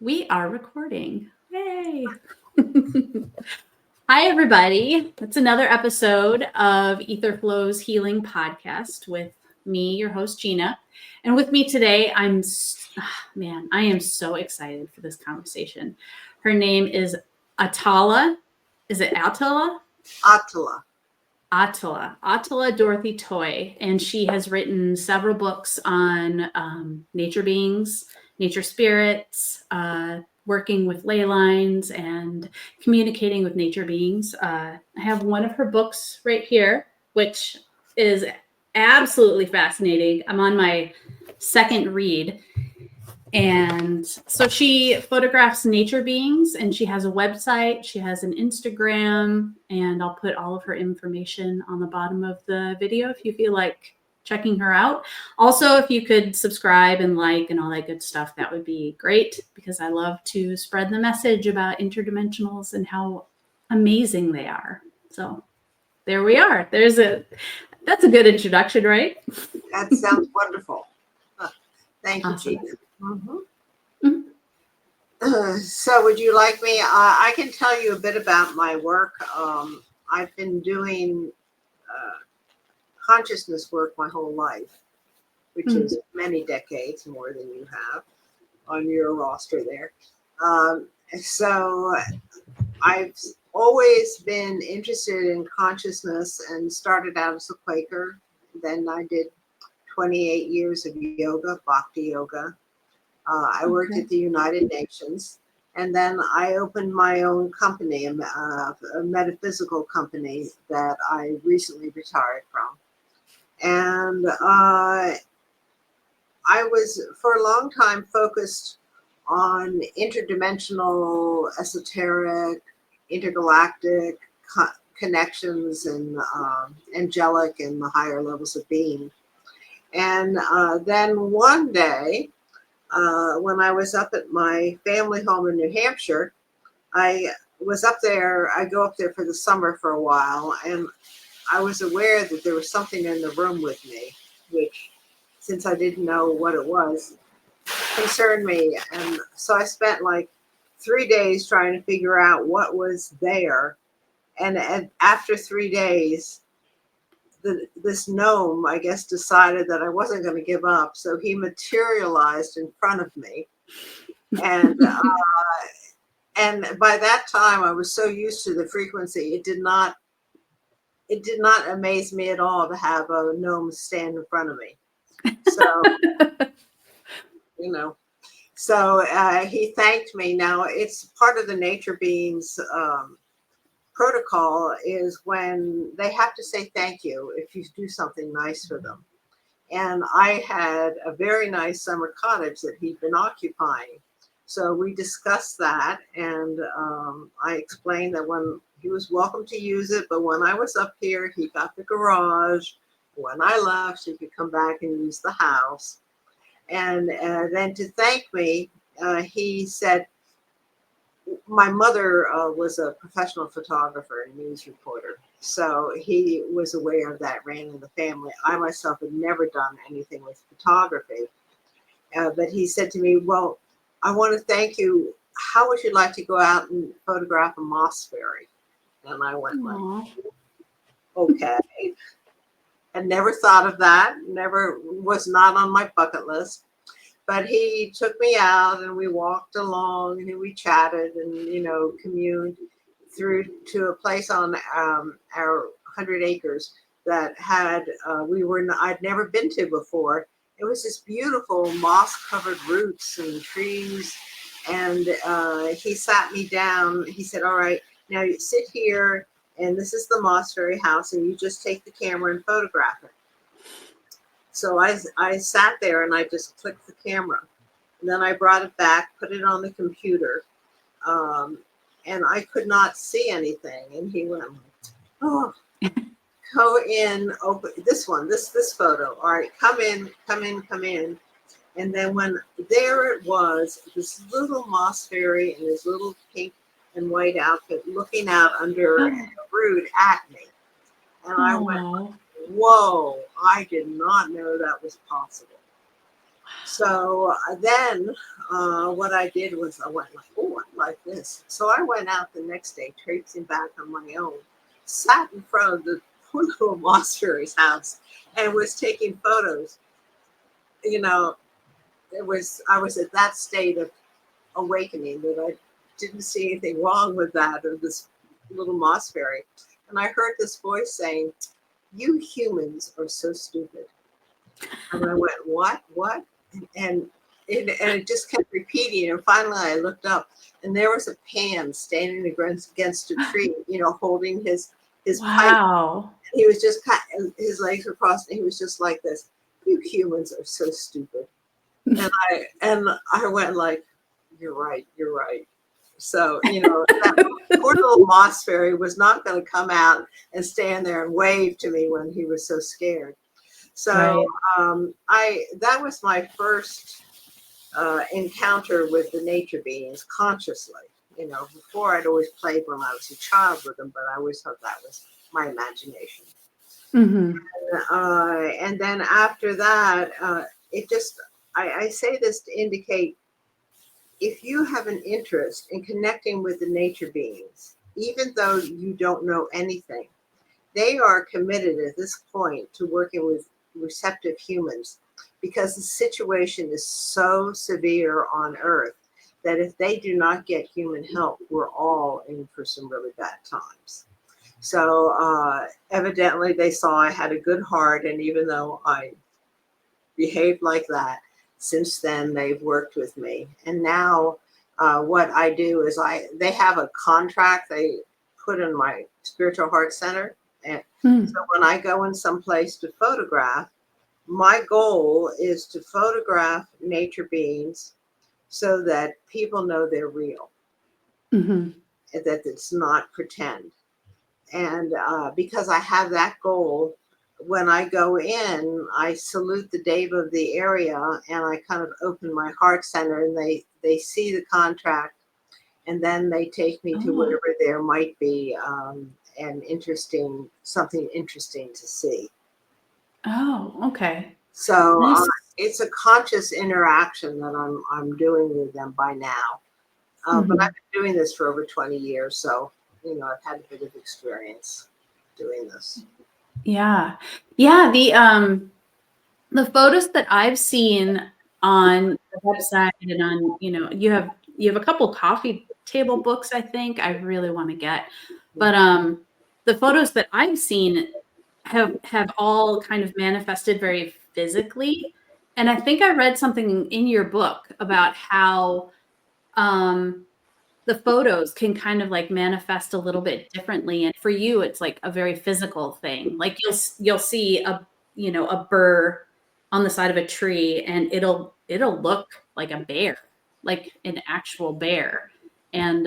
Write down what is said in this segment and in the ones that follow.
We are recording. Yay. Hi, everybody. It's another episode of Ether Flow's Healing Podcast with me, your host, Gina. And with me today, I am so excited for this conversation. Her name is Atala. Is it Atala? Atala Dorothy Toy, and she has written several books on nature beings, nature spirits, working with ley lines, and communicating with nature beings. I have one of her books right here, which is absolutely fascinating. I'm on my second read. And so she photographs nature beings, and she has a website, she has an Instagram, and I'll put all of her information on the bottom of the video if you feel like checking her out. Also, if you could subscribe and like and all that good stuff, that would be great, because I love to spread the message about interdimensionals and how amazing they are. So there we are. That's a good introduction, right? That sounds wonderful. Thank you, Awesome. Gina. So would you like me? I can tell you a bit about my work. I've been doing consciousness work my whole life, which is many decades more than you have on your roster there. So I've always been interested in consciousness and started out as a Quaker. Then I did 28 years of yoga, bhakti yoga. I worked at the United Nations, and then I opened my own company, a metaphysical company that I recently retired from. And I was, for a long time, focused on interdimensional, esoteric, intergalactic connections and angelic and the higher levels of being. And then one day, when I was up at my family home in New Hampshire, I was up there. I go up there for the summer for a while, and I was aware that there was something in the room with me, which, since I didn't know what it was, concerned me. And so I spent like 3 days trying to figure out what was there. And after 3 days, this gnome, I guess, decided that I wasn't going to give up. So he materialized in front of me. And by that time, I was so used to the frequency, it did not amaze me at all to have a gnome stand in front of me. So, so he thanked me. Now, it's part of the nature beings protocol is when they have to say thank you if you do something nice for them. And I had a very nice summer cottage that he'd been occupying. So we discussed that, and I explained that when he was welcome to use it, but when I was up here, he got the garage. When I left, he could come back and use the house. And then to thank me, he said, my mother was a professional photographer and news reporter. So he was aware of that, ran in the family. I myself had never done anything with photography. But he said to me, well, I want to thank you. How would you like to go out and photograph a moss fairy? And I went like, okay. I never thought of that. Was not on my bucket list. But he took me out and we walked along and we chatted and, communed through to a place on our 100 acres that had, I'd never been to before. It was this beautiful moss covered roots and trees. And he sat me down. He said, all right, now you sit here and this is the moss fairy house and you just take the camera and photograph it. So I sat there and I just clicked the camera. And then I brought it back, put it on the computer, and I could not see anything. And he went, oh, go in, open this one, this photo. All right, come in. And then when there it was, this little moss fairy in his little pink and white outfit looking out under the root at me. And I went, whoa, I did not know that was possible. So then what I did was I went like, oh, I like this. So I went out the next day, traipsing back on my own, sat in front of the poor little moss fairy's house and was taking photos. You know, I was at that state of awakening that I didn't see anything wrong with that or this little moss fairy. And I heard this voice saying, "You humans are so stupid." And I went, "What? What?" And it just kept repeating. And finally, I looked up, and there was a Pan standing against a tree, holding his pipe. Wow. He was just his legs were crossed, and he was just like this. "You humans are so stupid." And I went like, "You're right. You're right." So, that poor little moss fairy was not going to come out and stand there and wave to me when he was so scared. So Right. that was my first encounter with the nature beings consciously. Before I'd always played when I was a child with them, but I always thought that was my imagination. Mm-hmm. And then after that, it just, I say this to indicate if you have an interest in connecting with the nature beings, even though you don't know anything, they are committed at this point to working with receptive humans because the situation is so severe on Earth that if they do not get human help, we're all in for some really bad times. So evidently they saw I had a good heart, and even though I behaved like that, since then they've worked with me. And now what I do is they have a contract they put in my spiritual heart center. And so when I go in some place to photograph, my goal is to photograph nature beings so that people know they're real, Mm-hmm. that it's not pretend. And because I have that goal, when I go in, I salute the deva of the area and I kind of open my heart center, and they see the contract, and then they take me to Oh. whatever there might be something interesting to see. Oh, okay. So Nice. it's a conscious interaction that I'm doing with them by now. But I've Mm-hmm. been doing this for over 20 years, so I've had a bit of experience doing this. Yeah. Yeah. The photos that I've seen on the website and on, you have a couple coffee table books, I think I really want to get. But the photos that I've seen have all kind of manifested very physically. And I think I read something in your book about how um the photos can kind of like manifest a little bit differently, and for you it's like a very physical thing. Like you'll see a burr on the side of a tree, and it'll look like a bear, like an actual bear. And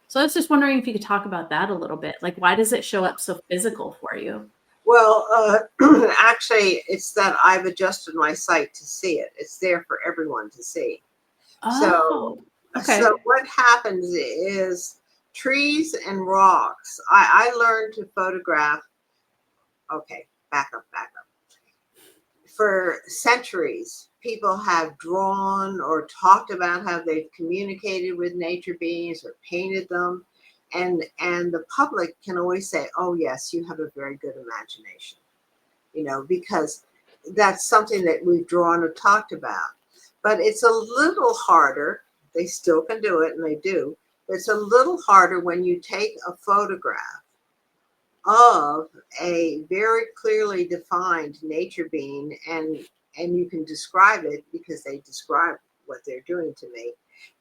so I was just wondering if you could talk about that a little bit. Like, why does it show up so physical for you? Well, actually, it's that I've adjusted my sight to see it. It's there for everyone to see. So, Oh, so okay. what happens is trees and rocks. I learned to photograph. Okay, back up, back up. For centuries, people have drawn or talked about how they've communicated with nature beings or painted them, and the public can always say, "Oh, yes, you have a very good imagination," because that's something that we've drawn or talked about. But it's a little harder. They still can do it, and they do. But it's a little harder when you take a photograph of a very clearly defined nature being, and you can describe it because they describe what they're doing to me.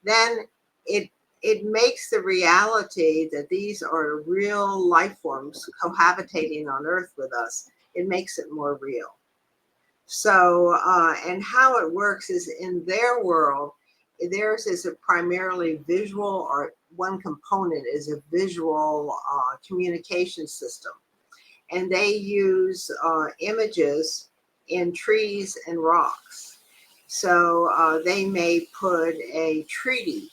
Then it it makes the reality that these are real life forms cohabitating on Earth with us, it makes it more real. So, and how it works is in their world, theirs is a primarily visual, or one component is a visual communication system. And they use images in trees and rocks. So they may put a treaty,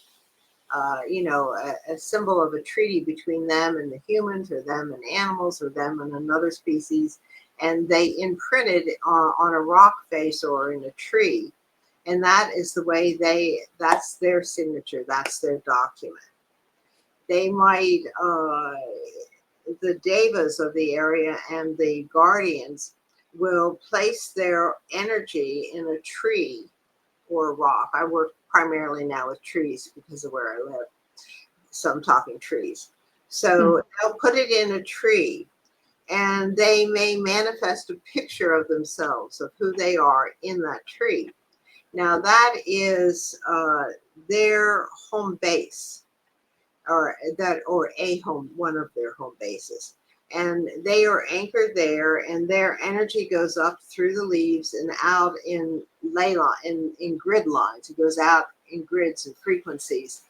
a symbol of a treaty between them and the humans, or them and animals, or them and another species, and they imprint it on a rock face or in a tree. And that is the way that's their signature, that's their document. They might, the devas of the area and the guardians will place their energy in a tree or a rock. I work primarily now with trees because of where I live. So I'm talking trees. So they'll put it in a tree, and they may manifest a picture of themselves, of who they are in that tree. Now that is their home base, or one of their home bases. And they are anchored there, and their energy goes up through the leaves and out in in grid lines. It goes out in grids and frequencies.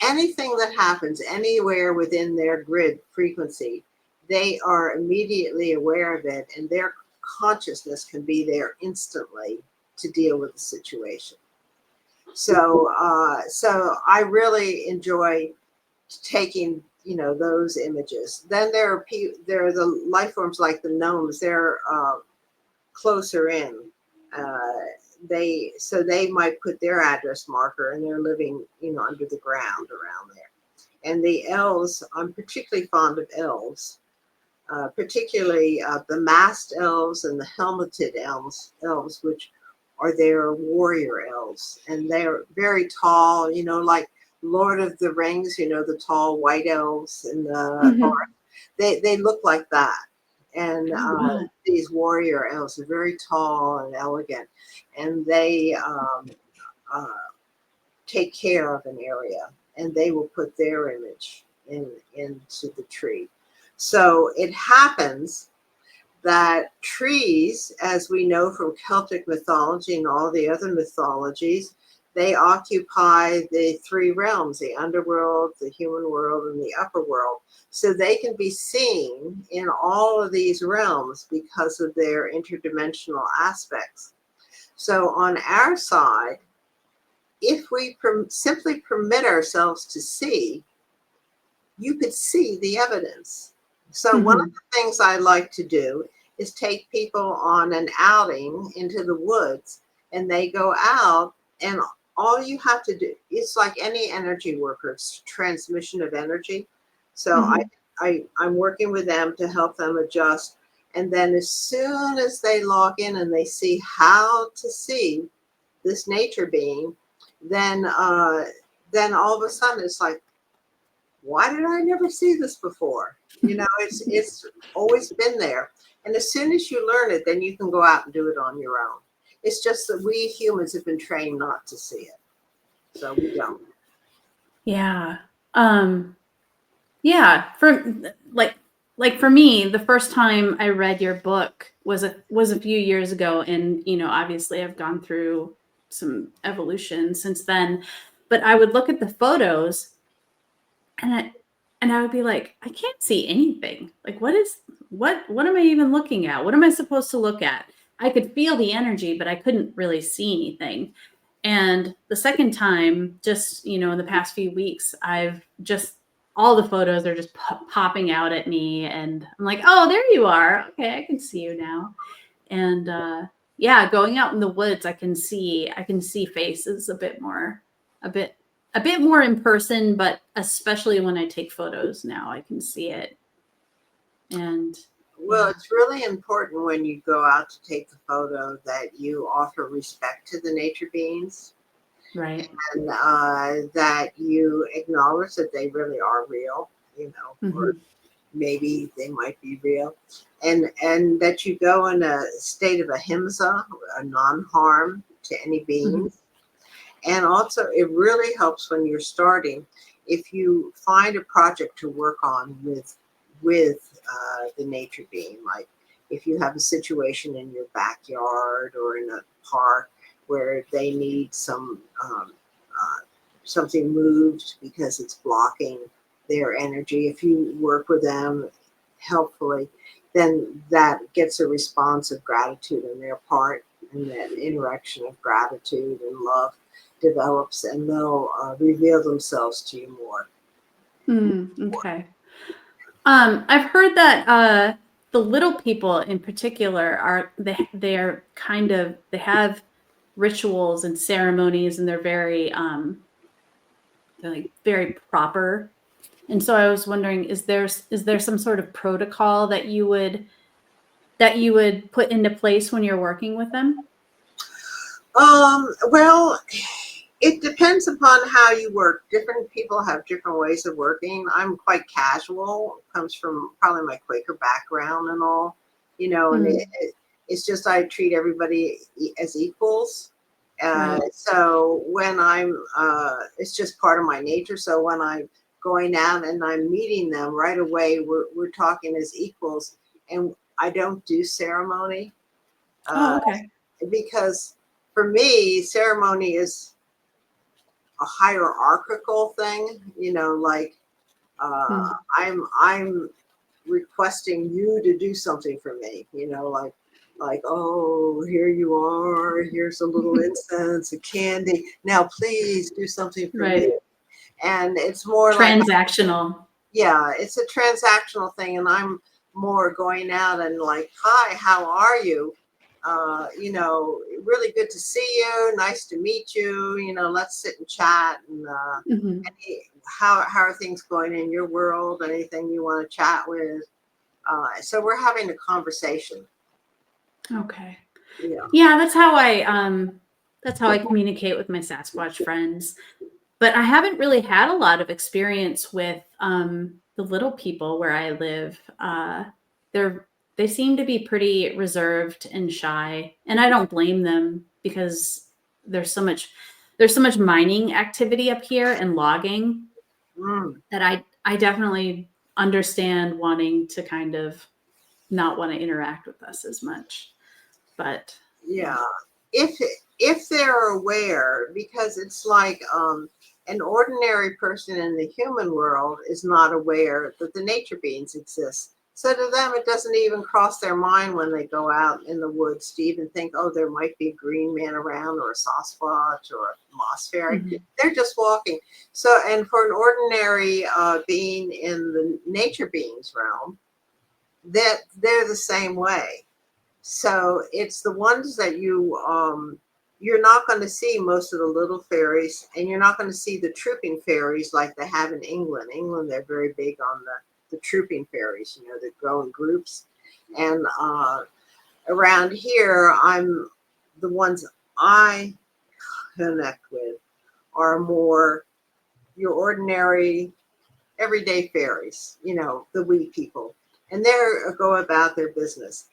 Anything that happens anywhere within their grid frequency, they are immediately aware of it, and their consciousness can be there instantly to deal with the situation. So, so I really enjoy taking, those images. Then there are the life forms like the gnomes. They're closer in. They might put their address marker, and they're living, under the ground around there. And the elves, I'm particularly fond of elves, particularly the masked elves and the helmeted elves, which are their warrior elves. And they're very tall, like Lord of the Rings, the tall white elves in the forest. They look like that. And these warrior elves are very tall and elegant, and they take care of an area, and they will put their image into the tree. So it happens that trees, as we know from Celtic mythology and all the other mythologies, they occupy the three realms, the underworld, the human world, and the upper world. So they can be seen in all of these realms because of their interdimensional aspects. So on our side, if we simply permit ourselves to see, you could see the evidence. So one of the things I like to do is take people on an outing into the woods, and they go out, and all you have to do, it's like any energy worker, it's transmission of energy. So I'm working with them to help them adjust. And then as soon as they log in and they see how to see this nature being, then all of a sudden it's like, why did I never see this before? It's always been there. And as soon as you learn it, then you can go out and do it on your own. It's just that we humans have been trained not to see it. So we don't. Yeah. Yeah. For me, the first time I read your book was a few years ago. And, obviously I've gone through some evolution since then, but I would look at the photos, and I would be like, I can't see anything. Like, what am I even looking at? What am I supposed to look at? I could feel the energy, but I couldn't really see anything. And the second time, just, in the past few weeks, all the photos are just popping out at me. And I'm like, oh, there you are. Okay, I can see you now. And yeah, going out in the woods, I can see faces a bit more in person, but especially when I take photos now, I can see it. And well, it's really important when you go out to take the photo that you offer respect to the nature beings. Right. And that you acknowledge that they really are real, or maybe they might be real. And that you go in a state of ahimsa, a non-harm to any beings. And also, it really helps when you're starting, if you find a project to work on with the nature being, like if you have a situation in your backyard or in a park where they need something moved because it's blocking their energy. If you work with them helpfully, then that gets a response of gratitude on their part, and that interaction of gratitude and love develops, and they'll reveal themselves to you more. Okay. I've heard that the little people in particular they have rituals and ceremonies, and they're like very proper. And so I was wondering, is there some sort of protocol that you would put into place when you're working with them? Well, it depends upon how you work. Different people have different ways of working. I'm quite casual. Comes from probably my Quaker background and all, and Mm, it's just I treat everybody as equals. right. So when it's just part of my nature. So when I'm going out and I'm meeting them right away, we're talking as equals, and I don't do ceremony Oh, uh, okay. because for me, ceremony is a hierarchical thing, like uh, Mm. I'm requesting you to do something for me, like, oh, here you are, here's a little incense, a candy. Now please do something for Right. me. And it's more like, Transactional. yeah, it's a transactional thing, and I'm more going out and like, hi, how are you? Really good to see you. Nice to meet you. Let's sit and chat. And Mhm. how are things going in your world? Anything you want to chat with? So we're having a conversation. Okay. Yeah. Yeah, that's how I communicate with my Sasquatch friends. But I haven't really had a lot of experience with the little people where I live. They're they seem to be pretty reserved and shy, and I don't blame them because there's so much there's so much mining activity up here and logging Mm, that I definitely understand wanting to kind of not want to interact with us as much. But yeah. yeah. If if they're aware, because it's like an ordinary person in the human world is not aware that the nature beings exist. So to them, it doesn't even cross their mind when they go out in the woods to even think, oh, there might be a green man around or a Sasquatch or a moss fairy. Mhm. They're just walking. So, and for an ordinary being in the nature beings realm, that they're the same way. So it's the ones that you're not going to see most of the little fairies, and you're not going to see the trooping fairies like they have in England. England, they're very big on the trooping fairies, that grow in groups. And around here, the ones I connect with are more your ordinary everyday fairies, the wee people. And they're go about their business.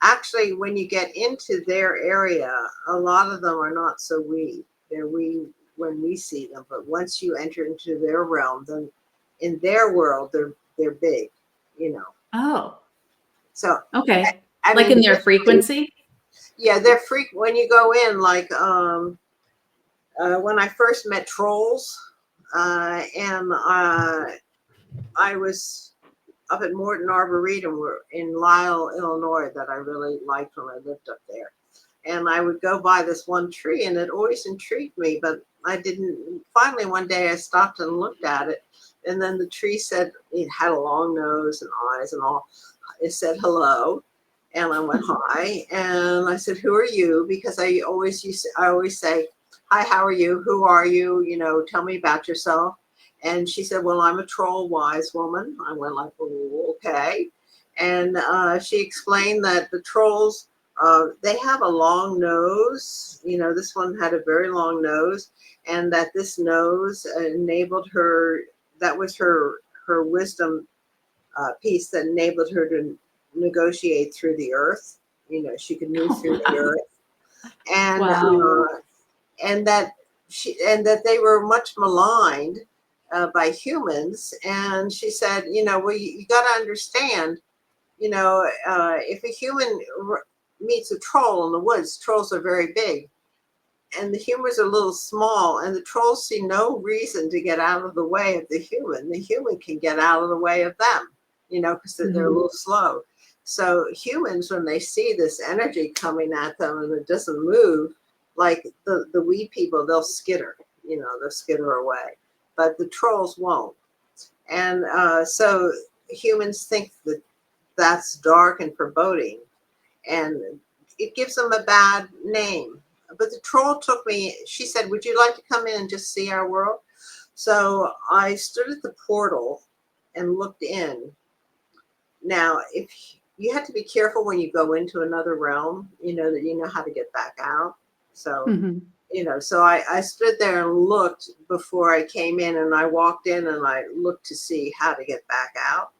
Actually, when you get into their area, a lot of them are not so wee. They're wee when we see them, but once you enter into their realm, then in their world, they're big, you know. Oh, So okay. I Like mean, in their frequency? yeah, they're freak when you go in. Like when I first met trolls, and I was up at Morton Arboretum in Lisle, Illinois, that I really liked when I lived up there. And I would go by this one tree, and it always intrigued me, but I didn't. Finally, one day I stopped and looked at it, and then the tree said it had a long nose and eyes and all. It said hello, and I went hi, and I said, "Who are you?" Because I always say, "Hi, how are you? Who are you? Tell me about yourself." And she said, "Well, I'm a troll wise woman." I went like, "Oh, okay." And she explained that the trolls, they have a long nose. This one had a very long nose, and that this nose enabled her. That was her wisdom piece that enabled her to negotiate through the earth. She could move Oh, through the wow. earth, and Wow. that they were much maligned by humans. And she said, well, you got to understand, if a human meets a troll in the woods, trolls are very big, and the humans are a little small, and the trolls see no reason to get out of the way of the human. The human can get out of the way of them, because they're a Mhm. little slow. So humans, when they see this energy coming at them and it doesn't move, like the wee people, they'll skitter, they'll skitter away. But the trolls won't. And so humans think that that's dark and foreboding, and it gives them a bad name. but the troll took me. She said, "Would you like to come in and just see our world?" So I stood at the portal and looked in. Now, if you have to be careful when you go into another realm, that you know how to get back out. So, Hmm. so I stood there and looked before I came in, and I walked in and I looked to see how to get back out,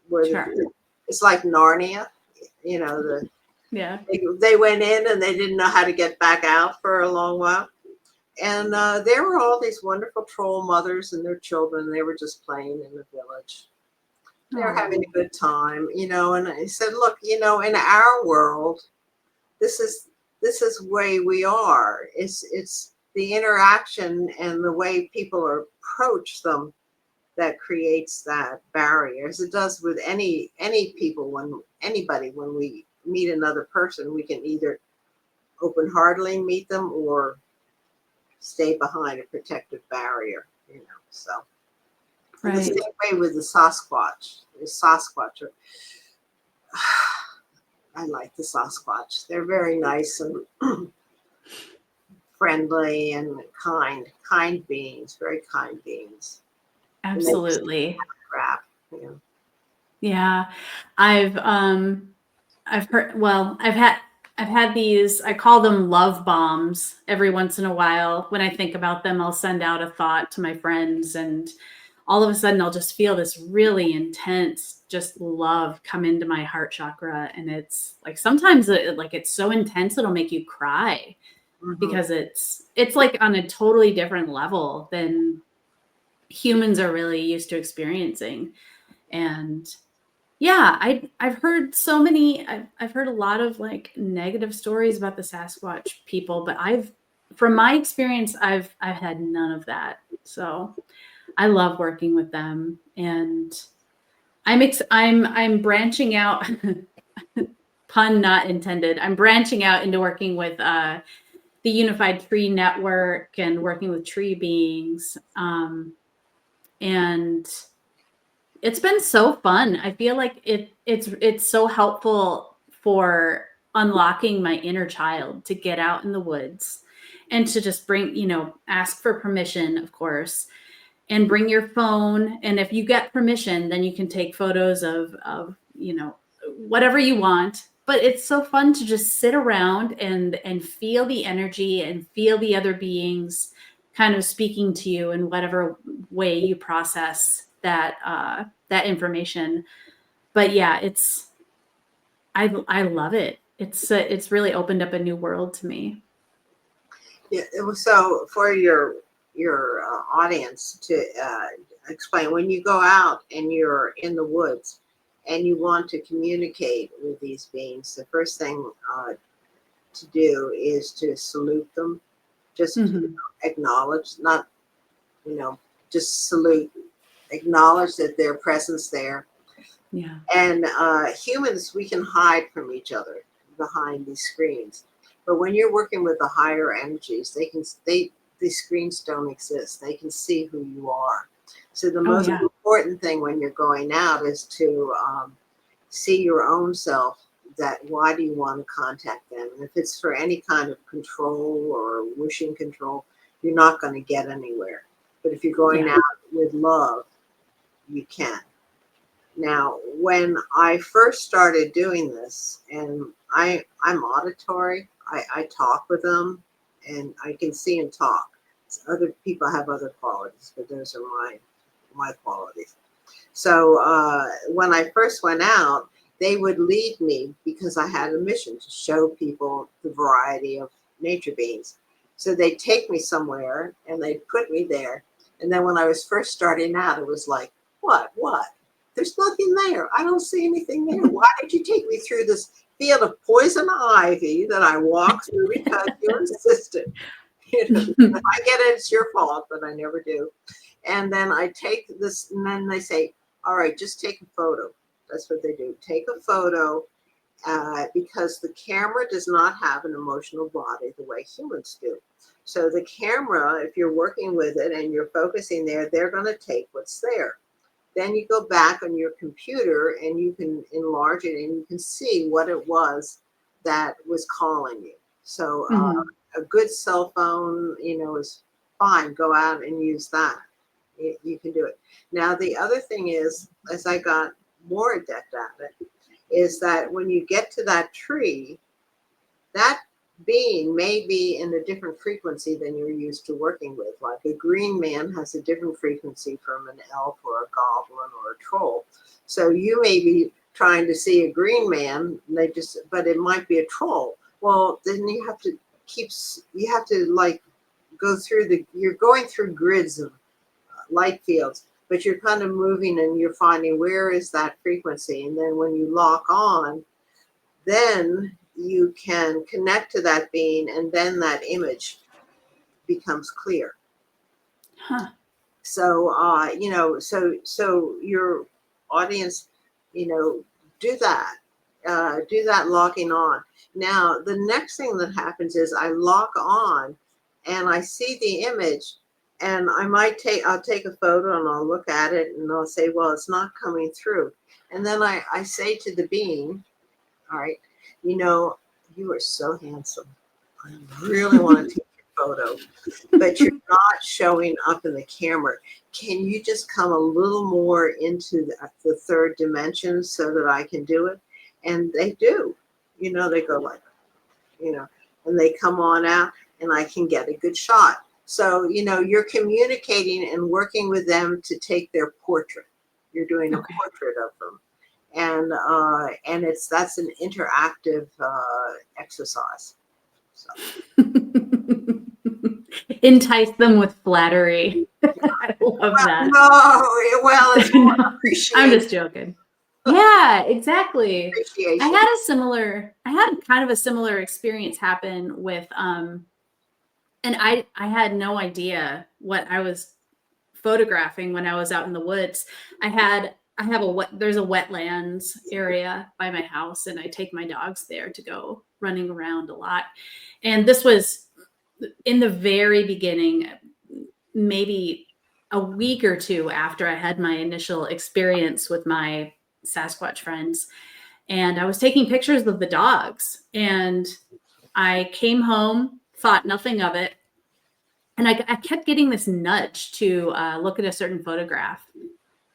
where Sure. it's like Narnia, the Yeah. they went in and they didn't know how to get back out for a long while. And there were all these wonderful troll mothers and their children. They were just playing in the village. They're having Oh, a good time, and I said, look, in our world, this is the way we are. It's the interaction and the way people approach them that creates that barrier, as it does with any people. When anybody, when we meet another person, we can either open heartedly meet them or stay behind a protective barrier. So, and the right. same way with the Sasquatch. The Sasquatch are, I like the Sasquatch. They're very nice and friendly and kind beings, very kind beings. And they just Absolutely. crap. Yeah. I've um I've heard, well, I've had these, I call them love bombs. Every once in a while when I think about them, I'll send out a thought to my friends, and all of a sudden I'll just feel this really intense just love come into my heart chakra, and it's like sometimes like it's so intense it'll make you cry, Hmm. because it's like on a totally different level than humans are really used to experiencing. And yeah, I've heard so many. I've heard a lot of like negative stories about the Sasquatch people, but from my experience, I've had none of that. So I love working with them, and I'm branching out. Pun not intended. I'm branching out into working with the Unified Tree Network and working with tree beings, and it's been so fun. I feel like it's so helpful for unlocking my inner child to get out in the woods and to just ask for permission, of course, and bring your phone. And if you get permission, then you can take photos of whatever you want. But it's so fun to just sit around and feel the energy and feel the other beings kind of speaking to you in whatever way you process that information. But yeah, I love it. It's really opened up a new world to me. Yeah. So for your audience to explain, when you go out and you're in the woods and you want to communicate with these beings, the first thing to do is to salute them. Just Hmm. acknowledge, not you know, just salute, acknowledge that their presence there. Yeah. And humans, we can hide from each other behind these screens. But when you're working with the higher energies, these screens don't exist. They can see who you are. So the Oh most yeah. important thing when you're going out is to see your own self. That why do you want to contact them? And if it's for any kind of control or wishing control, you're not going to get anywhere. But if you're going Yeah. out with love, you can. Now, when I first started doing this, and I'm auditory, I talk with them, and I can see and talk. Other people have other qualities, but those are my qualities. So when I first went out, they would lead me because I had a mission to show people the variety of nature beings. So they'd take me somewhere and they'd put me there. And then when I was first starting out, it was like, what? There's nothing there. I don't see anything there. Why did you take me through this field of poison ivy that I walked through because you insisted? If I get it, it's your fault, but I never do. And then I take this, and then they say, all right, just take a photo. That's what they do. Take a photo because the camera does not have an emotional body the way humans do. So the camera, if you're working with it and you're focusing there, they're going to take what's there. Then you go back on your computer and you can enlarge it and you can see what it was that was calling you. So Mhm. a good cell phone, is fine. Go out and use that. You can do it. Now, the other thing is, as I got more adept at it, is that when you get to that tree, that being may be in a different frequency than you're used to working with. Like a green man has a different frequency from an elf or a goblin or a troll. So you may be trying to see a green man, but it might be a troll. Well, then you have to like you're going through grids of light fields, but you're kind of moving and you're finding where is that frequency. And then when you lock on, then you can connect to that being, and then that image becomes clear. Huh. So so your audience, do that. Do that locking on. Now the next thing that happens is I lock on and I see the image, and I'll take a photo and I'll look at it and I'll say, well, it's not coming through. And then I say to the being, all right, you are so handsome. I really want to take your photo, but you're not showing up in the camera. Can you just come a little more into the third dimension so that I can do it? And they do. They go like, and they come on out and I can get a good shot. So, you're communicating and working with them to take their portrait. You're doing a Okay. portrait of them. And that's an interactive exercise. So. Entice them with flattery. I love that. No, well, it's more I'm appreciation. just joking. Yeah, exactly. Appreciation. I had kind of a similar experience happen with and I had no idea what I was photographing when I was out in the woods. There's a wetlands area by my house, and I take my dogs there to go running around a lot. And this was in the very beginning, maybe a week or two after I had my initial experience with my Sasquatch friends. And I was taking pictures of the dogs, and I came home, thought nothing of it. And I kept getting this nudge to look at a certain photograph.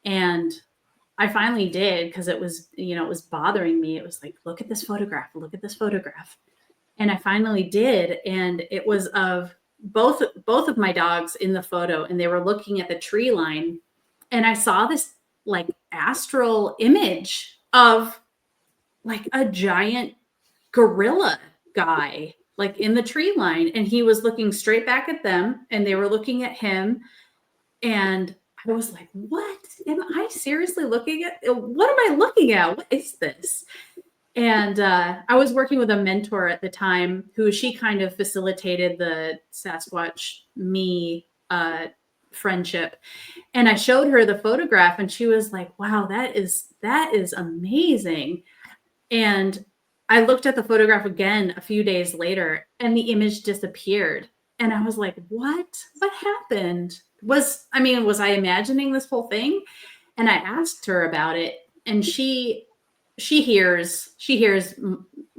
And I finally did, because it was bothering me. It was like, look at this photograph, look at this photograph. And I finally did. And it was of both of my dogs in the photo, and they were looking at the tree line. And I saw this like astral image of like a giant gorilla guy like in the tree line, and he was looking straight back at them and they were looking at him. And I was like, what am I seriously looking at? What am I looking at? What is this? And I was working with a mentor at the time who she kind of facilitated the Sasquatch me friendship. And I showed her the photograph and she was like, wow, that is amazing. And I looked at the photograph again a few days later and the image disappeared. And I was like, what? What happened? Was I imagining this whole thing? And I asked her about it, and she hears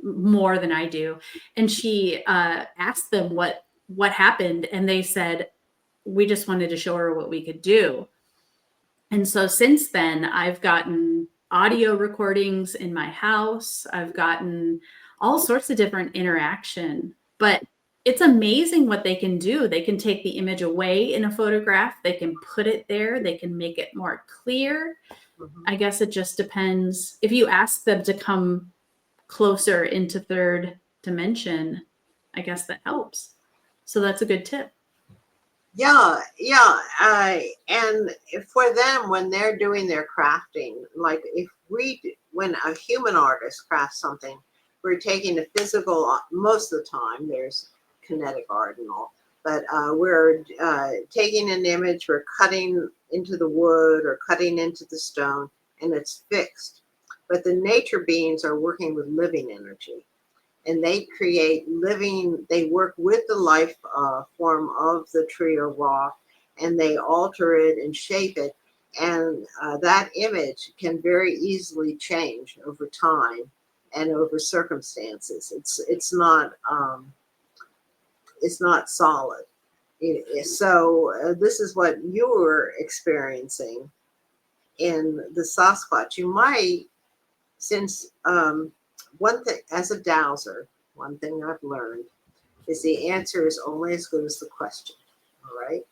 more than I do. And she asked them what happened, and they said, we just wanted to show her what we could do. And so since then, I've gotten audio recordings in my house. I've gotten all sorts of different interaction, but it's amazing what they can do. They can take the image away in a photograph. They can put it there. They can make it more clear. I guess it just depends. If you ask them to come closer into third dimension, I guess that helps. So that's a good tip. Yeah, yeah. And for them, when they're doing their crafting, like when a human artist crafts something, we're taking a physical, most of the time, there's kinetic art and all, but we're taking an image, we're cutting into the wood or cutting into the stone, and it's fixed. But the nature beings are working with living energy. And they they work with the life form of the tree or rock, and they alter it and shape it. And that image can very easily change over time and over circumstances. It's not it's not solid. So this is what you were experiencing in the Sasquatch. You might, since one thing, as a dowser, one thing I've learned is the answer is only as good as the question. All right.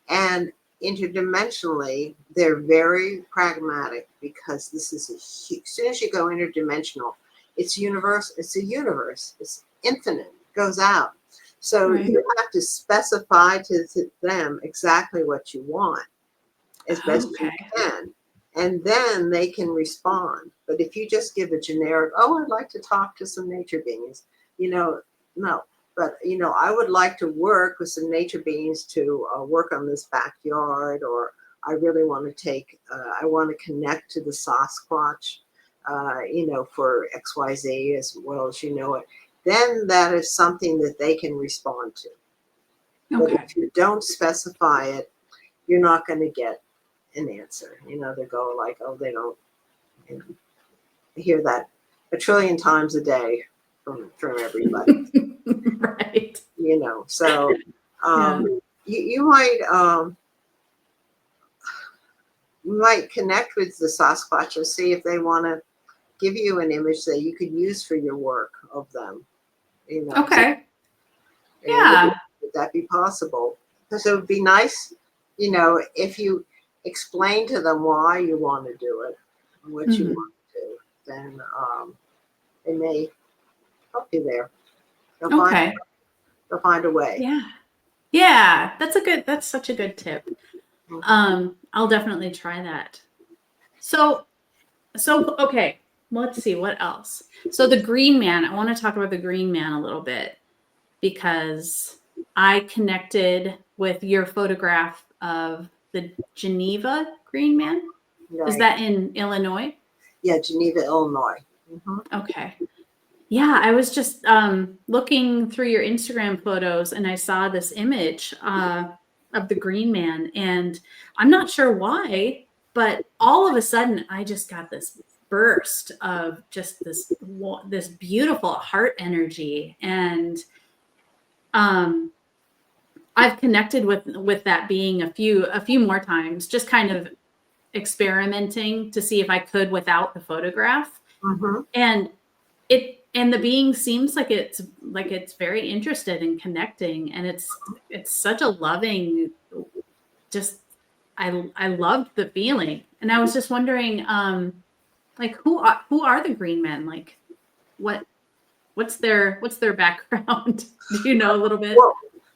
And interdimensionally, they're very pragmatic, because this is a huge, as soon as you go interdimensional, it's universe, it's a universe, it's infinite, it goes out. So Right. you have to specify to them exactly what you want as best you Okay. can. And then they can respond. But if you just give a generic, oh, I'd like to talk to some nature beings, no. But, I would like to work with some nature beings to work on this backyard, or I really want to I want to connect to the Sasquatch, for XYZ as well as it. Then that is something that they can respond to. But Okay. if you don't specify it, you're not going to get an answer. They go like, oh, they don't, I hear that a trillion times a day from everybody. Right. So Yeah. you might connect with the Sasquatch and see if they want to give you an image that you could use for your work of them. Okay. And Yeah. would that be possible? Because it would be nice, if you explain to them why you want to do it, and what you Mhm. want to do, then they may help you there. They'll find Okay. they'll find a way. Yeah. Yeah. That's such a good tip. Mhm. I'll definitely try that. So, okay, let's see what else. So the Green Man, I want to talk about the Green Man a little bit, because I connected with your photograph of the Geneva Green Man. Is Right. that in Illinois? Yeah, Geneva, Illinois. Hmm. Okay. Yeah, I was just looking through your Instagram photos, and I saw this image of the Green Man, and I'm not sure why, but all of a sudden I just got this burst of just this beautiful heart energy, and um, I've connected with that being a few more times, just kind of experimenting to see if I could without the photograph. Hmm. And the being seems like it's very interested in connecting, and it's such a loving, just I loved the feeling. And I was just wondering, like, who are the Green Men? Like, what what's their background? Do you know a little bit?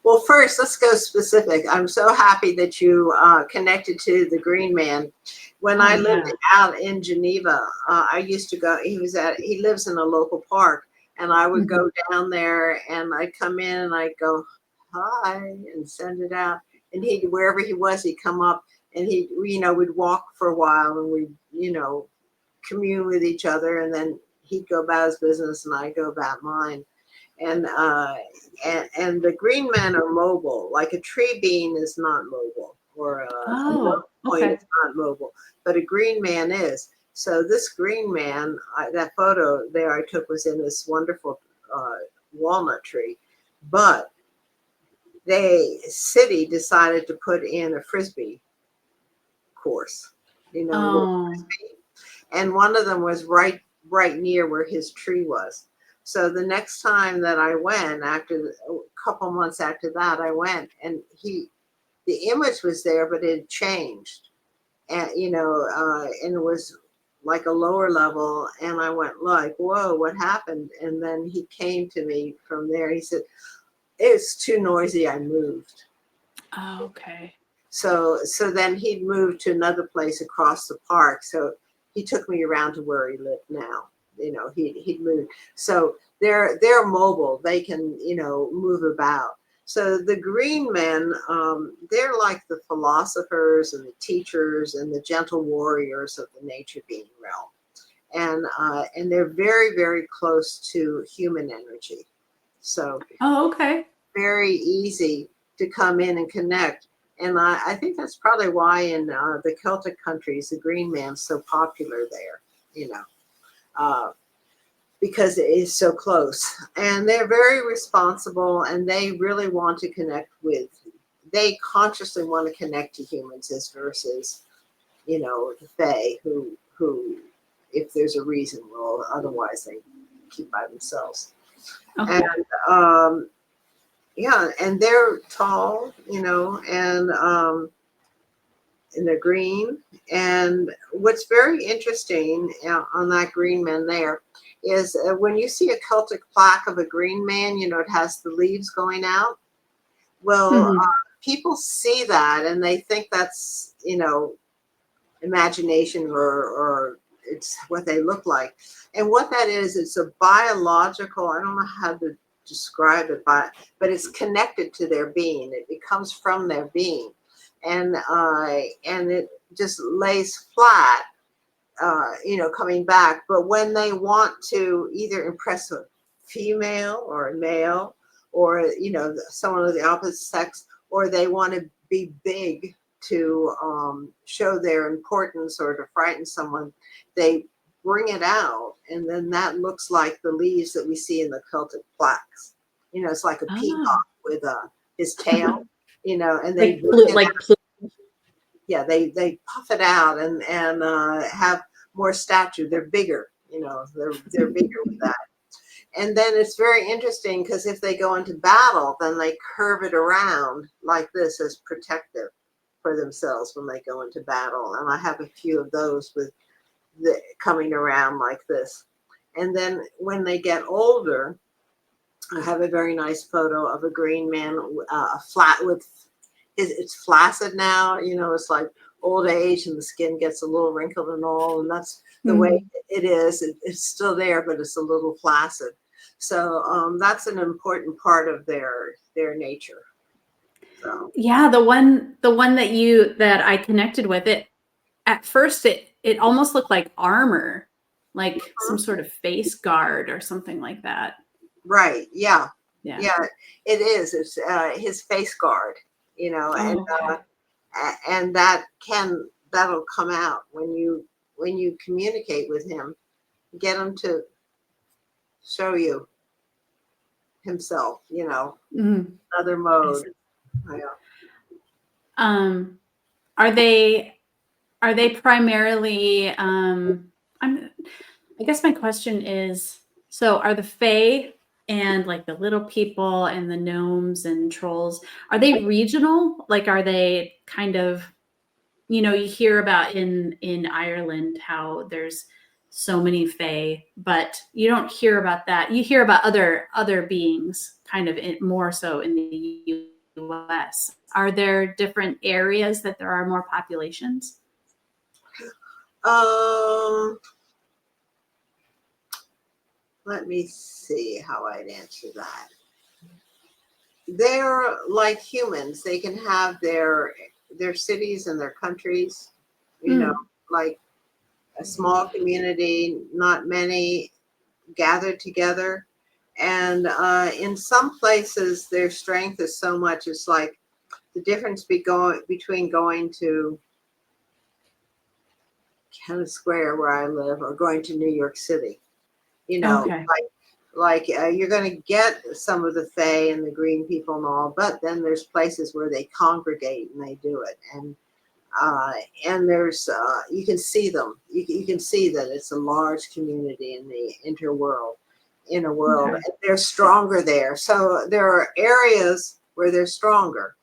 Well, first, let's go specific. I'm so happy that you connected to the Green Man. When Oh I lived yeah. out in Geneva, I used to go. He lives in a local park, and I would Mhm. go down there, and I'd come in, and I'd go hi and send it out, and he wherever he was, he'd come up, and we'd walk for a while, and we'd commune with each other, and then he'd go about his business, and I'd go about mine. And the green men are mobile. Like a tree bean is not mobile, or a Oh, milk point okay. is not mobile, but a green man is. So this green man, that photo there I took was in this wonderful walnut tree, but the city decided to put in a frisbee course, little Oh. frisbee, and one of them was right near where his tree was. So the next time that I went, after a couple months after that, I went, and the image was there, but it had changed, and and it was like a lower level, and I went like, whoa, what happened? And then he came to me from there. He said, it's too noisy, I moved. Oh, okay. So then he'd moved to another place across the park. So he took me around to where he lived now. He'd moved. So they're mobile. They can move about. So the green men, they're like the philosophers and the teachers and the gentle warriors of the nature being realm, and they're very, very close to human energy. So Oh, okay. very easy to come in and connect. And I think that's probably why in the Celtic countries, the green man's so popular there, you know. Uh, because it is so close. And they're very responsible, and they really want to connect with, they consciously want to connect to humans as versus, you know, the Fae who, if there's a reason, will otherwise they keep by themselves. Okay. And yeah, and they're tall, you know, and they're green. And what's very interesting on that green man there is when you see a Celtic plaque of a green man, you know, it has the leaves going out. Well, Mhm. people see that and they think that's, you know, imagination or it's what they look like. And what that is, it's a biological, I don't know how to describe it, but it's connected to their being. It comes from their being. And it just lays flat, you know, coming back. But when they want to either impress a female or a male, or, you know, someone of the opposite sex, or they want to be big to show their importance or to frighten someone, they bring it out, and then that looks like the leaves that we see in the Celtic plaques. You know, it's like a Ah. peacock with his tail, you know, and they Like bring it out. Yeah, they puff it out and have more stature. They're bigger, you know, they're bigger with that. And then it's very interesting because if they go into battle, then they curve it around like this as protective for themselves when they go into battle. And I have a few of those with the coming around like this. And then when they get older, I have a very nice photo of a green man, flat with it's flaccid now. You know, it's like old age and the skin gets a little wrinkled and all, and that's the way Mhm. it is. It's still there, but it's a little flaccid. So that's an important part of their nature. So Yeah, the one that I connected with, it at first it almost looked like armor, like some sort of face guard or something like that. right, yeah, Yeah. yeah, it is. It's his face guard, you know, Oh, uh, okay. and that'll come out when you communicate with him. Get him to show you himself, you know, Mhm. other I mode. see. Yeah. Um, are they primarily I'm I guess my question is, so are the Fae and like the little people and the gnomes and trolls, are they regional? Like are they kind of, you know, you hear about in Ireland how there's so many Fae, but you don't hear about that. You hear about other beings kind of more so in the US. Are there different areas that there are more populations? Um, let me see how I'd answer that. They're like humans. They can have their cities and their countries, you know, Mm, like a small community, not many gathered together. And in some places, their strength is so much. It's like the difference between going to Kennett Square, where I live, or going to New York City. You know, okay. you're going to get some of the Fae and the green people and all, but then there's places where they congregate and they do it, uh, and there's you can see them. You can see that it's a large community in the inner world. Okay. And they're stronger there. So there are areas where they're stronger.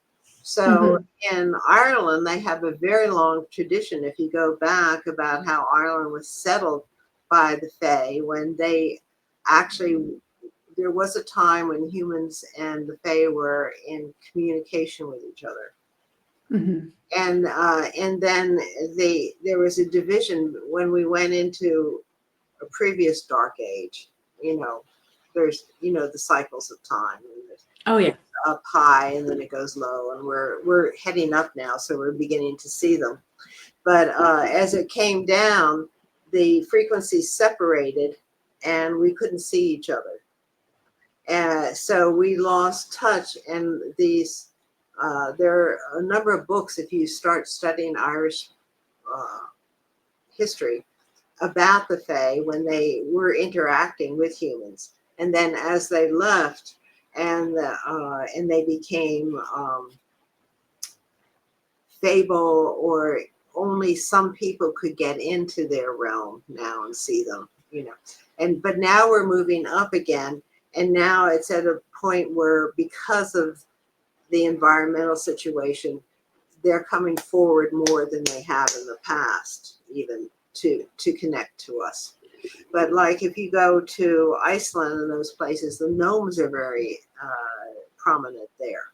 So Mhm. in Ireland, they have a very long tradition. If you go back about how Ireland was settled by the Fae, when they actually, there was a time when humans and the Fae were in communication with each other. Mhm. And then there was a division when we went into a previous dark age. You know, there's, you know, the cycles of time. And Oh, it yeah. goes up high and then it goes low, and we're heading up now, so we're beginning to see them. But as it came down, the frequencies separated, and we couldn't see each other. So we lost touch, and there are a number of books. If you start studying Irish uh, history, about the Fae when they were interacting with humans, and then as they left and they became fable, or only some people could get into their realm now and see them, you know. And but now we're moving up again, and now it's at a point where, because of the environmental situation, they're coming forward more than they have in the past, even to connect to us. But like if you go to Iceland and those places, the gnomes are very prominent there.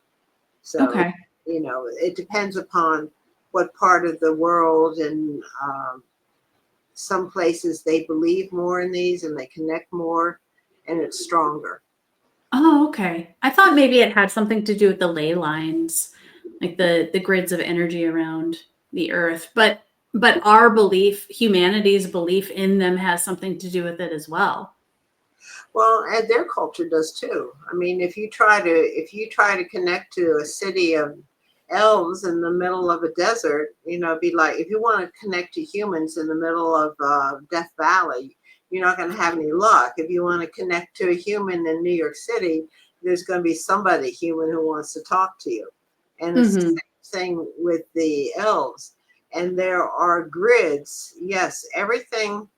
So, Okay. you know, it depends upon what part of the world, and some places they believe more in these and they connect more, and it's stronger. Oh, okay. I thought maybe it had something to do with the ley lines, like the grids of energy around the earth. But our belief, humanity's belief in them, has something to do with it as well. Well, and their culture does too. I mean, if you try to connect to a city of elves in the middle of a desert, you know, it'd be like, if you want to connect to humans in the middle of Death Valley, you're not going to have any luck. If you want to connect to a human in New York City, there's going to be somebody human who wants to talk to you. And it's the Hmm. same thing with the elves. And there are grids. Yes, everything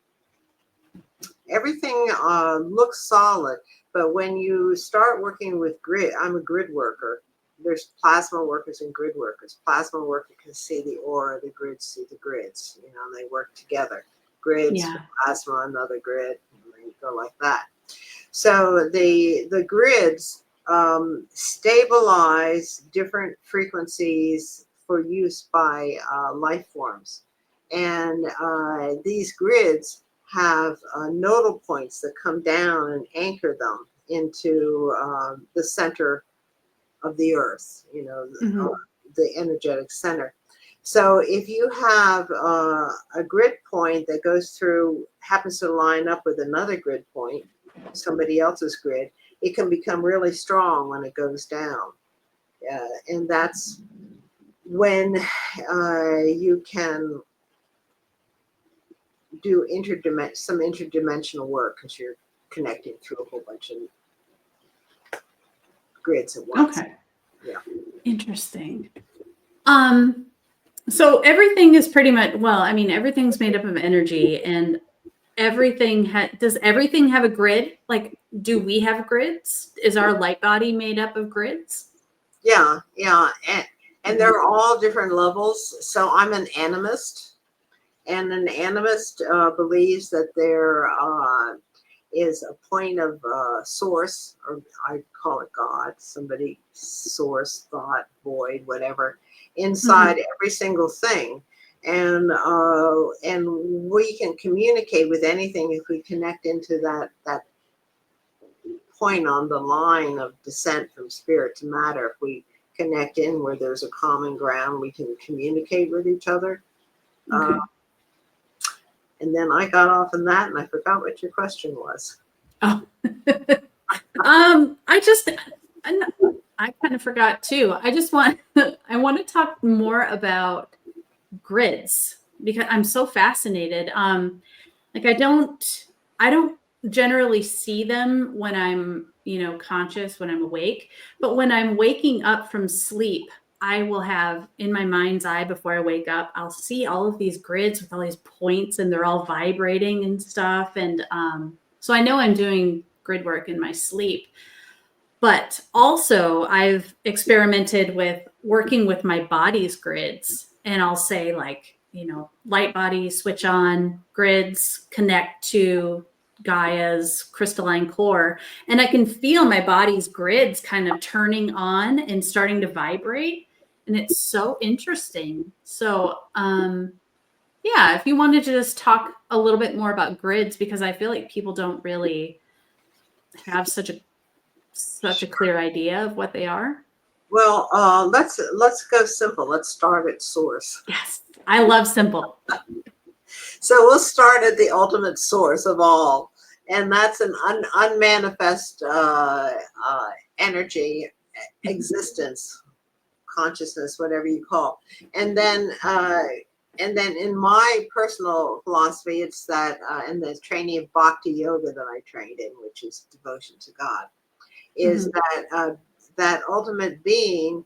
looks solid, but when you start working with grid, I'm a grid worker. There's plasma workers and grid workers. Plasma worker can see the aura, the grids see the grids, you know, and they work together. Grids, Yeah. plasma, another grid, and they go like that. So the grids stabilize different frequencies for use by life forms, and these grids have nodal points that come down and anchor them into the center of the earth, you know, Hmm. the energetic center. So if you have a grid point that goes through, happens to line up with another grid point, somebody else's grid, it can become really strong when it goes down. And that's when you can do some interdimensional work, because you're connecting through a whole bunch of grids at once. Okay. Yeah. Interesting. Um, so everything is pretty much, well, I mean, everything's made up of energy, and does everything have a grid? Like, do we have grids? Is our light body made up of grids? Yeah, yeah. And they're all different levels. So I'm an animist, and an animist believes that there is a point of source, or I call it God, somebody, source, thought, void, whatever, inside Hmm. every single thing. And we can communicate with anything if we connect into that point on the line of descent from spirit to matter. If we connect in where there's a common ground, we can communicate with each other. Uh, Okay. and then I got off on that, and I forgot what your question was. Oh. I, I kind of forgot too. I want to talk more about grids because I'm so fascinated. Like I don't generally see them when I'm, conscious, when I'm awake, but when I'm waking up from sleep, I will have in my mind's eye before I wake up, I'll see all of these grids with all these points, and they're all vibrating and stuff. And so I know I'm doing grid work in my sleep. But also, I've experimented with working with my body's grids, and I'll say, like, light body, switch on, grids, connect to Gaia's crystalline core. And I can feel my body's grids kind of turning on and starting to vibrate. And it's so interesting. So, yeah, if you wanted to just talk a little bit more about grids, because I feel like people don't really have such a clear idea of what they are. Well, let's go simple. Let's start at source. Yes, I love simple. So we'll start at the ultimate source of all, and that's an unmanifest energy, existence, consciousness, whatever you call. And then And then in my personal philosophy, it's that in the training of Bhakti Yoga that I trained in, which is devotion to God, is that that ultimate being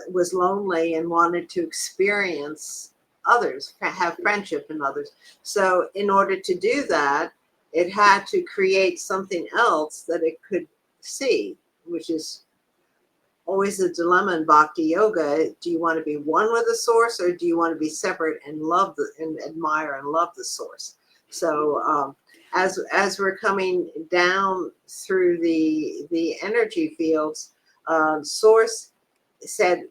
was lonely and wanted to experience others, have friendship in others. So in order to do that, it had to create something else that it could see, which is always a dilemma in bhakti yoga. Do you want to be one with the source, or do you want to be separate and love and admire and love the source? So as we're coming down through the energy fields, source said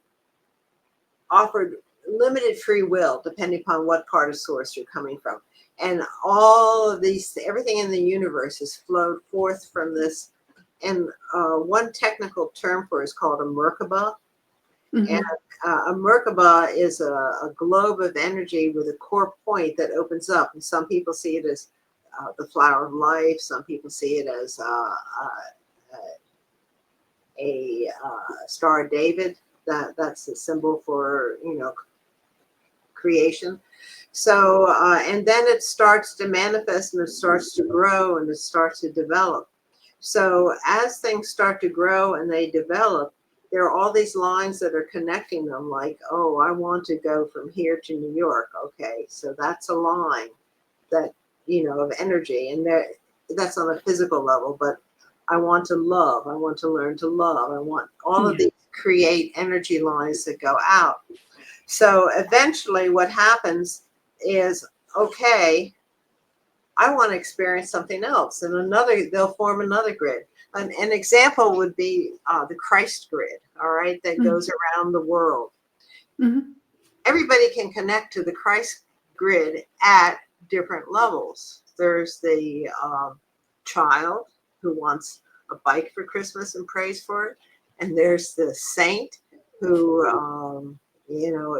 offered limited free will depending upon what part of source you're coming from, and all of these, everything in the universe has flowed forth from this. And one technical term for it is called a Merkaba. Mm-hmm. And a Merkaba is a globe of energy with a core point that opens up. And some people see it as the flower of life. Some people see it as a Star of David. That's the symbol for, creation. So, and then it starts to manifest, and it starts to grow, and it starts to develop. So as things start to grow and they develop, there are all these lines that are connecting them, like, oh, I want to go from here to New York. Okay, so that's a line that, of energy. And that's on a physical level, but I want to love. I want to learn to love. I want all of these create energy lines that go out. So eventually what happens is, okay, I want to experience something else. And they'll form another grid. An example would be the Christ grid, all right, that goes around the world. Mm-hmm. Everybody can connect to the Christ grid at different levels. There's the child who wants a bike for Christmas and prays for it. And there's the saint who,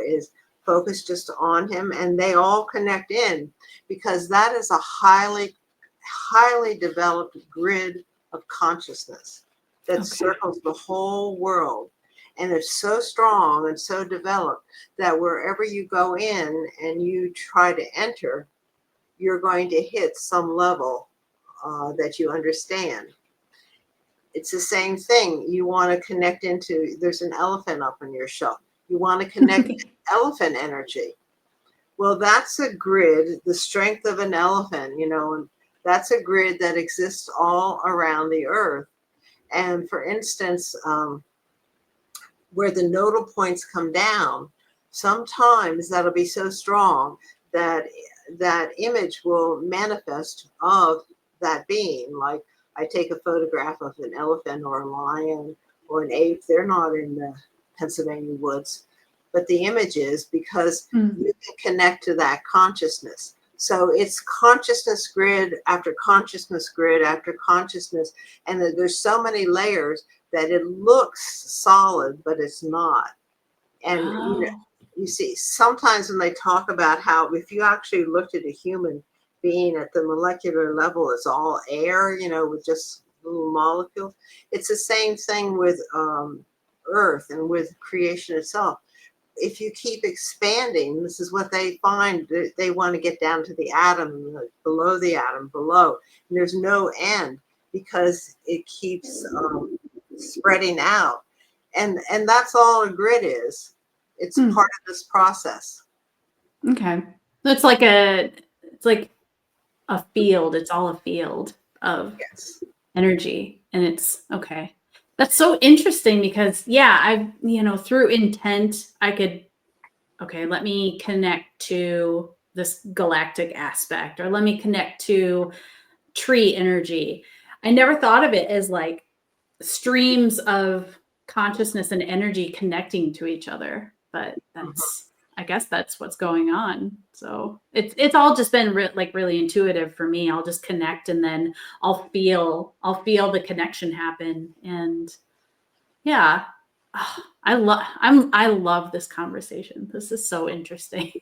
is focused just on him. And they all connect in, because that is a highly, highly developed grid of consciousness that circles the whole world. And it's so strong and so developed that wherever you go in and you try to enter, you're going to hit some level that you understand. It's the same thing. You want to connect into, there's an elephant up on your shelf. You want to connect to elephant energy. Well, that's a grid, the strength of an elephant, and that's a grid that exists all around the earth. And for instance, where the nodal points come down, sometimes that'll be so strong that that image will manifest of that being. Like, I take a photograph of an elephant or a lion or an ape. They're not in the Pennsylvania woods, but the image is, because you can connect to that consciousness. So it's consciousness grid after consciousness grid after consciousness. And there's so many layers that it looks solid, but it's not. And you see, sometimes when they talk about how, if you actually looked at a human being at the molecular level, it's all air, with just little molecules. It's the same thing with Earth and with creation itself. If you keep expanding, this is what they find. They want to get down to the atom, below the atom, below. And there's no end, because it keeps spreading out. And that's all a grid is. It's part of this process. Okay. It's like a field. It's all a field of energy. And it's okay. That's so interesting, because through intent, I could, let me connect to this galactic aspect, or let me connect to tree energy. I never thought of it as like streams of consciousness and energy connecting to each other, but I guess that's what's going on. So it's all just been really intuitive for me. I'll just connect, and then I'll feel the connection happen. And yeah, I love this conversation. This is so interesting.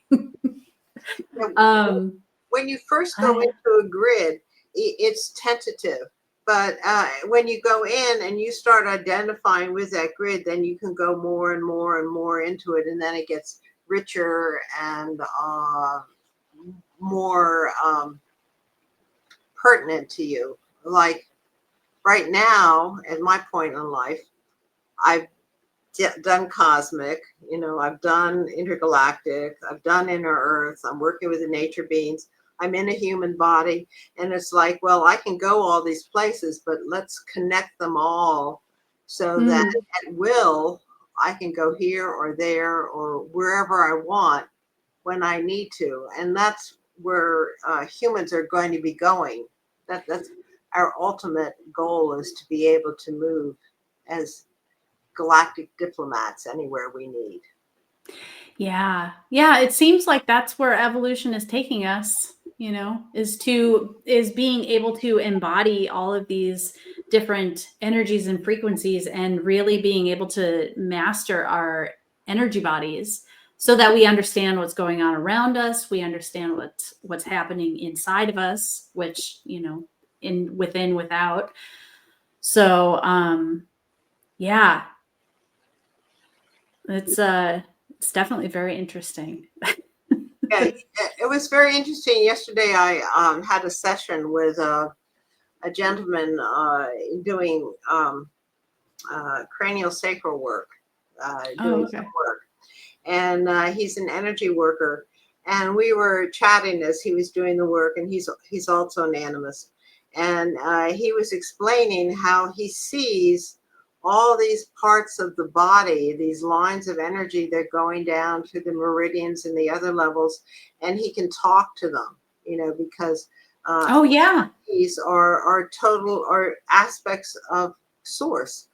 When you first go into a grid, it's tentative. But when you go in and you start identifying with that grid, then you can go more and more and more into it. And then it gets richer and more pertinent to you. Like right now, at my point in life, I've done cosmic, I've done intergalactic, I've done inner earth, I'm working with the nature beings, I'm in a human body. And it's like, well, I can go all these places, but let's connect them all so that at will, I can go here or there or wherever I want when I need to. And that's where humans are going to be going. That's our ultimate goal, is to be able to move as galactic diplomats anywhere we need. Yeah. Yeah, it seems like that's where evolution is taking us, is being able to embody all of these different energies and frequencies and really being able to master our energy bodies so that we understand what's going on around us, we understand what's happening inside of us, which, in within, without. So, yeah, it's definitely very interesting. Yeah, it was very interesting. Yesterday, I had a session with a gentleman doing cranial sacral work, Oh, doing some okay. work, and he's an energy worker. And we were chatting as he was doing the work, and he's also an animist, and he was explaining how he sees all these parts of the body, these lines of energy, they're going down to the meridians and the other levels, and he can talk to them, because Oh, yeah. these are total or aspects of source.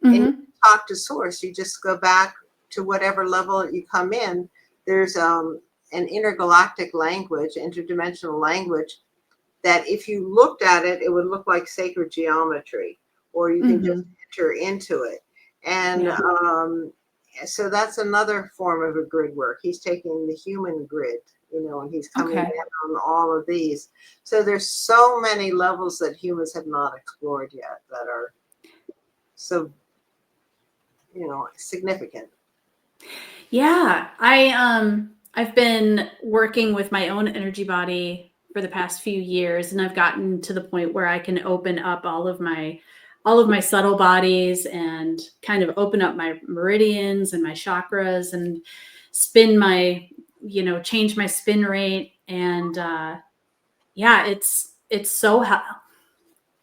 And you Mhm. talk to source, you just go back to whatever level you come in. There's an intergalactic language, interdimensional language, that if you looked at it, it would look like sacred geometry, or you can just Mhm. enter into it. And Yeah. so that's another form of a grid work. He's taking the human grid, and he's coming Okay. down on all of these. So there's so many levels that humans have not explored yet that are so, significant. Yeah. I've been working with my own energy body for the past few years, and I've gotten to the point where I can open up all of my subtle bodies and kind of open up my meridians and my chakras and spin my, change my spin rate. And yeah, it's so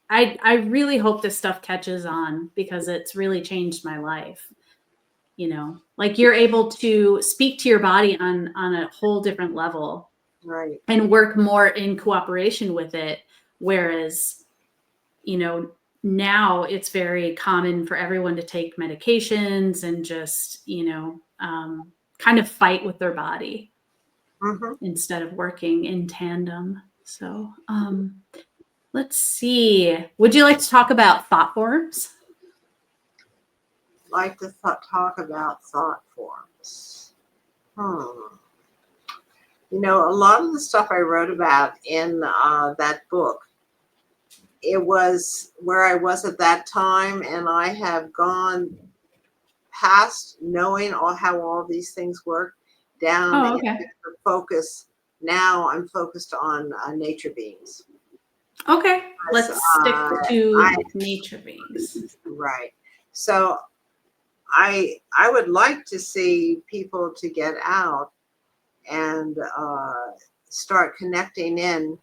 I really hope this stuff catches on because it's really changed my life. Like you're able to speak to your body on a whole different level Right. and work more in cooperation with it. Whereas, you know, now it's very common for everyone to take medications and just, kind of fight with their body Mm-hmm. instead of working in tandem. So, let's see. Would you like to talk about thought forms? Like to talk about thought forms. A lot of the stuff I wrote about in that book, it was where I was at that time, and I have gone past knowing how all these things work down Oh, into okay. the focus. Now I'm focused on nature beings. Okay. Because, Let's stick I to nature beings. right. So I would like to see people to get out and start connecting in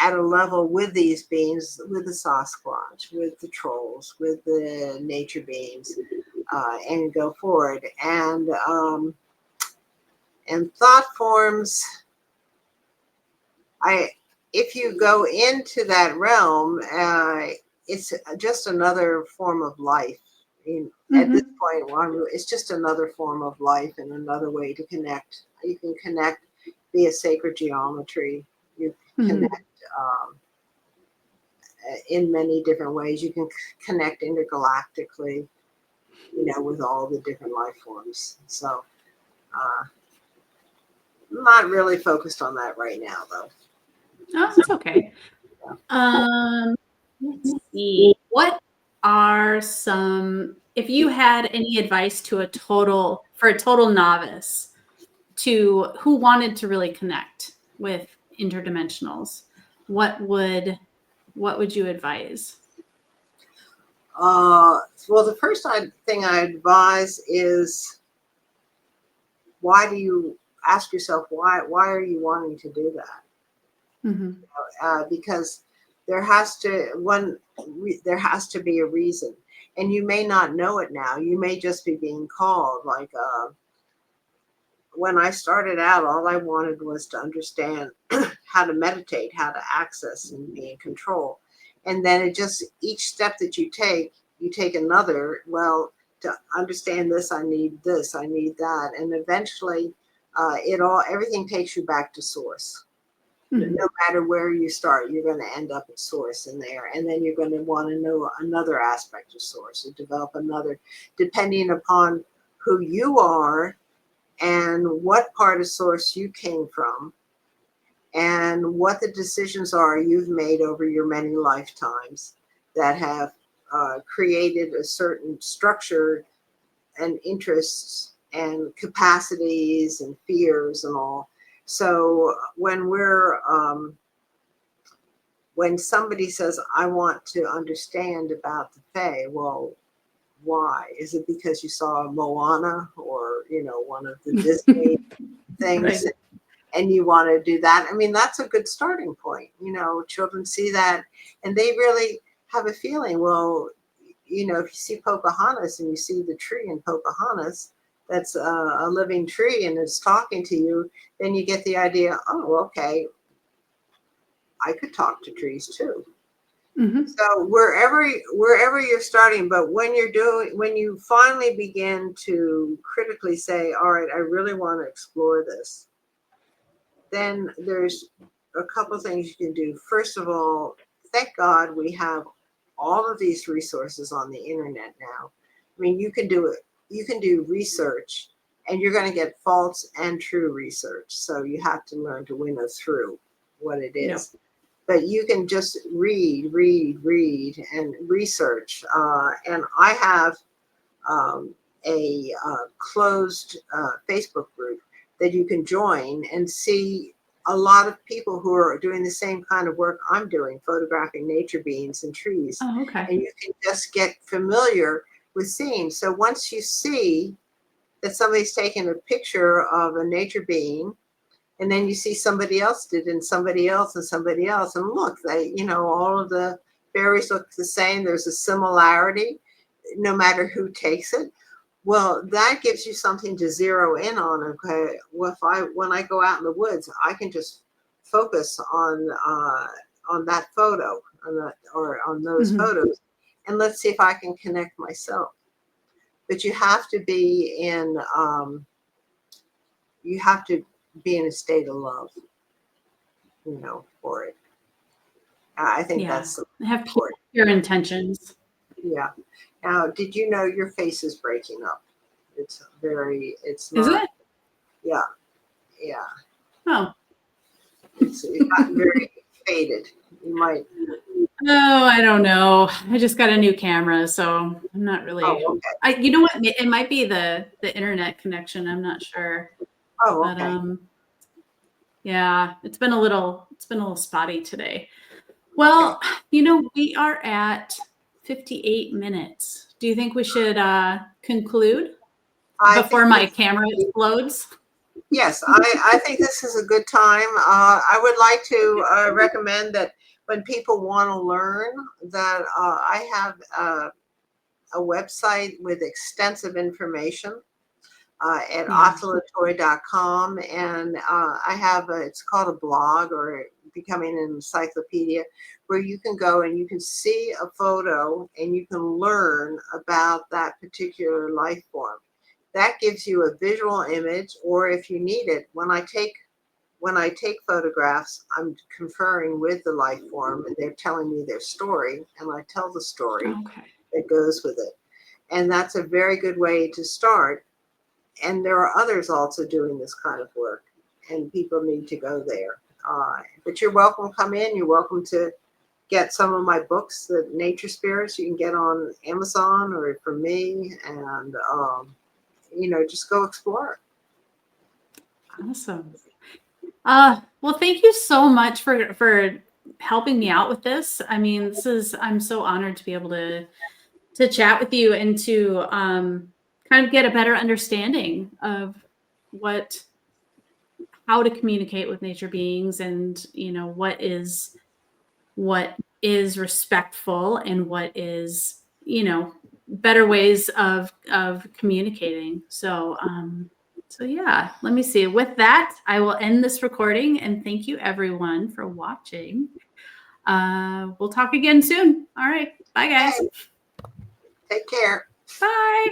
at a level with these beings, with the Sasquatch, with the trolls, with the nature beings, and go forward. And thought forms, if you go into that realm, it's just another form of life. At this Mhm. point, it's just another form of life and another way to connect. You can connect via sacred geometry. You can Mhm. connect in many different ways. You can connect intergalactically, with all the different life forms. So, I'm not really focused on that right now, though. Oh, it's okay. Let's see. What are some if you had any advice to a total for a total novice to who wanted to really connect with interdimensionals, what would you advise? Well, the first thing I advise is, why do you ask yourself, why are you wanting to do that? Because there has to be a reason, and you may not know it now. You may just be being called. Like when I started out, all I wanted was to understand how to meditate, how to access and be in control. And then each step that you take another. Well, to understand this, I need that, and eventually, everything takes you back to source. No matter where you start, you're going to end up at source in there. And then you're going to want to know another aspect of source and develop another, depending upon who you are and what part of source you came from and what the decisions are you've made over your many lifetimes that have created a certain structure and interests and capacities and fears and all. So when somebody says, I want to understand about the Fae, well, why? Is it because you saw Moana or, one of the Disney things, Right. and you want to do that? I mean, that's a good starting point. Children see that and they really have a feeling. Well, if you see Pocahontas and you see the tree in Pocahontas, that's a living tree and it's talking to you, then you get the idea, oh, okay, I could talk to trees too. So wherever you're starting, but when you finally begin to critically say, all right, I really want to explore this, then there's a couple things you can do. First of all, thank God we have all of these resources on the internet now. I mean, you can do research, and you're going to get false and true research. So you have to learn to winnow through what it is. Yep. But you can just read, and research. And I have a closed Facebook group that you can join and see a lot of people who are doing the same kind of work I'm doing, photographing nature beings and trees. Oh, okay. And you can just get familiar with seeing. So once you see that somebody's taken a picture of a nature being, and then you see somebody else did, and somebody else, and somebody else, and look, all of the berries look the same. There's a similarity, no matter who takes it. Well, that gives you something to zero in on. Okay, well, when I go out in the woods, I can just focus on that photo, or on those photos, and let's see if I can connect myself. But you have to be in a state of love, for it. I think that's have pure intentions. Yeah. Now, did you know your face is breaking up? It's not. Is it? Yeah. Oh. It's gotten very faded. You might. Oh, I don't know. I just got a new camera, so I'm not really. Oh, okay. You know what? It might be the internet connection. I'm not sure. Oh, okay. But yeah, it's been a little spotty today. Well, we are at 58 minutes. Do you think we should conclude before my camera explodes? Yes, I think this is a good time. I would like to recommend that when people want to learn, that I have a website with extensive information at atalatoy.com, and I have it's called a blog, or becoming an encyclopedia, where you can go and you can see a photo and you can learn about that particular life form. That gives you a visual image, or if you need it, when I take photographs, I'm conferring with the life form, and they're telling me their story, and I tell the story that goes with it. And that's a very good way to start. And there are others also doing this kind of work, and people need to go there. But you're welcome to come in. You're welcome to get some of my books, the Nature Spirits. You can get on Amazon or from me, and just go explore. Awesome. Well, thank you so much for helping me out with this. I mean, I'm so honored to be able to chat with you and to kind of get a better understanding of how to communicate with nature beings, and what is respectful and what is better ways of communicating. So yeah, let me see. With that, I will end this recording, and thank you everyone for watching. We'll talk again soon. All right. Bye guys. Okay. Take care. Bye.